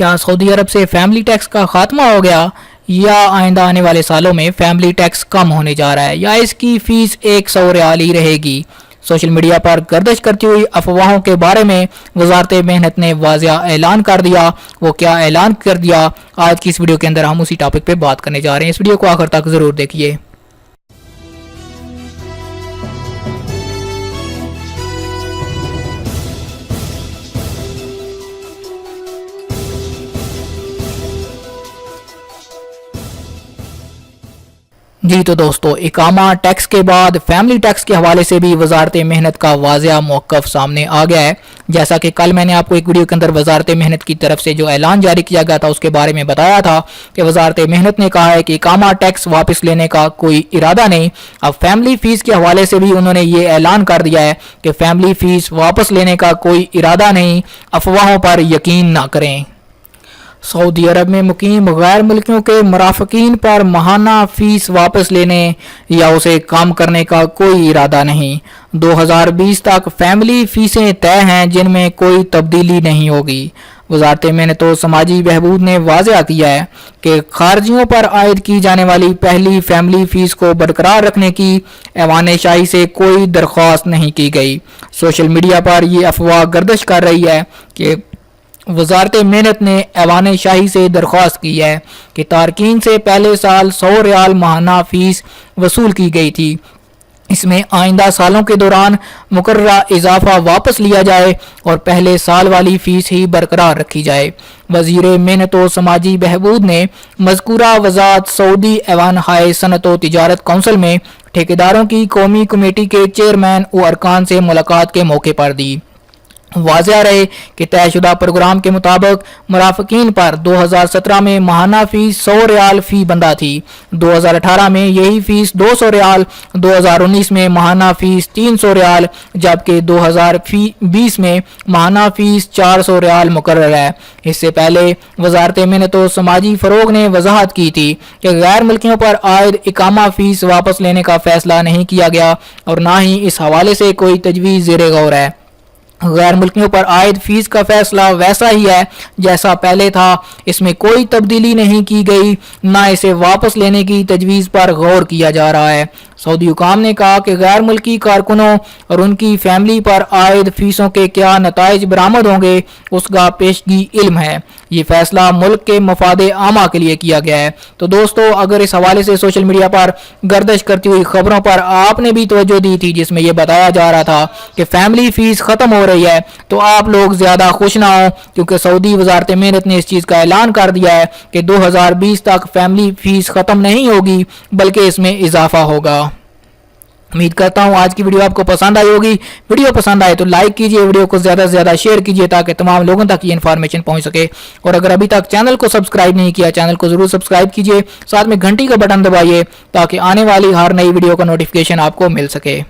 کیا سعودی عرب سے family tax کا خاتمہ ہو گیا یا آئندہ آنے والے سالوں میں فیملی ٹیکس کم ہونے جا رہا ہے یا اس کی فیس 100 ریال ہی رہے گی؟ سوشل میڈیا پر گردش کرتی ہوئی افواہوں کے بارے میں وزارت محنت نے واضح اعلان کر دیا۔ وہ کیا اعلان کر دیا، آج کی اس ویڈیو کے اندر ہم اسی ٹاپک پہ بات کرنے جا رہے ہیں۔ اس ویڈیو کو آخر تک ضرور دیکھیے۔ جی تو دوستو، اقامہ ٹیکس کے بعد فیملی ٹیکس کے حوالے سے بھی وزارت محنت کا واضح موقف سامنے آ گیا ہے۔ جیسا کہ کل میں نے آپ کو ایک ویڈیو کے اندر وزارت محنت کی طرف سے جو اعلان جاری کیا گیا تھا اس کے بارے میں بتایا تھا کہ وزارت محنت نے کہا ہے کہ اقامہ ٹیکس واپس لینے کا کوئی ارادہ نہیں۔ اب فیملی فیس کے حوالے سے بھی انہوں نے یہ اعلان کر دیا ہے کہ فیملی فیس واپس لینے کا کوئی ارادہ نہیں، افواہوں پر یقین نہ کریں۔ سعودی عرب میں مقیم غیر ملکیوں کے مرافقین پر ماہانہ فیس واپس لینے یا اسے کم کرنے کا کوئی ارادہ نہیں۔ 2020 تک فیملی فیسیں طے ہیں جن میں کوئی تبدیلی نہیں ہوگی۔ وزارت محنت و سماجی بہبود نے واضح کیا ہے کہ خارجیوں پر عائد کی جانے والی پہلی فیملی فیس کو برقرار رکھنے کی ایوان شاہی سے کوئی درخواست نہیں کی گئی۔ سوشل میڈیا پر یہ افواہ گردش کر رہی ہے کہ وزارت محنت نے ایوان شاہی سے درخواست کی ہے کہ تارکین سے پہلے سال 100 ریال ماہانہ فیس وصول کی گئی تھی، اس میں آئندہ سالوں کے دوران مقررہ اضافہ واپس لیا جائے اور پہلے سال والی فیس ہی برقرار رکھی جائے۔ وزیر محنت و سماجی بہبود نے مذکورہ وضاحت سعودی ایوان ہائے صنعت و تجارت کونسل میں ٹھیکیداروں کی قومی کمیٹی کے چیئرمین و ارکان سے ملاقات کے موقع پر دی۔ واضح رہے کہ طے شدہ پروگرام کے مطابق مرافقین پر 2017 میں ماہانہ فیس 100 ریال فی بندہ تھی، 2018 میں یہی فیس 200 ریال، 2019 میں ماہانہ فیس 300 ریال جبکہ 2020 میں ماہانہ فیس 400 ریال مقرر ہے۔ اس سے پہلے وزارت محنت و سماجی فروغ نے وضاحت کی تھی کہ غیر ملکیوں پر عائد اقامہ فیس واپس لینے کا فیصلہ نہیں کیا گیا اور نہ ہی اس حوالے سے کوئی تجویز زیر غور ہے۔ غیر ملکیوں پر عائد فیس کا فیصلہ ویسا ہی ہے جیسا پہلے تھا، اس میں کوئی تبدیلی نہیں کی گئی، نہ اسے واپس لینے کی تجویز پر غور کیا جا رہا ہے۔ سعودی حکام نے کہا کہ غیر ملکی کارکنوں اور ان کی فیملی پر عائد فیسوں کے کیا نتائج برآمد ہوں گے اس کا پیشگی علم ہے۔ یہ فیصلہ ملک کے مفاد عامہ کے لیے کیا گیا ہے۔ تو دوستو، اگر اس حوالے سے سوشل میڈیا پر گردش کرتی ہوئی خبروں پر آپ نے بھی توجہ دی تھی جس میں یہ بتایا جا رہا تھا کہ فیملی فیس ختم ہو رہی ہے، تو آپ لوگ زیادہ خوش نہ ہوں، کیونکہ سعودی وزارت محنت نے اس چیز کا اعلان کر دیا ہے کہ 2020 تک فیملی فیس ختم نہیں ہوگی بلکہ اس میں اضافہ ہوگا۔ امید کرتا ہوں آج کی ویڈیو آپ کو پسند آئی ہوگی۔ ویڈیو پسند آئے تو لائک کیجئے، ویڈیو کو زیادہ سے زیادہ شیئر کیجئے تاکہ تمام لوگوں تک یہ انفارمیشن پہنچ سکے، اور اگر ابھی تک چینل کو سبسکرائب نہیں کیا چینل کو ضرور سبسکرائب کیجئے، ساتھ میں گھنٹی کا بٹن دبائیے تاکہ آنے والی ہر نئی ویڈیو کا نوٹیفیکیشن آپ کو مل سکے۔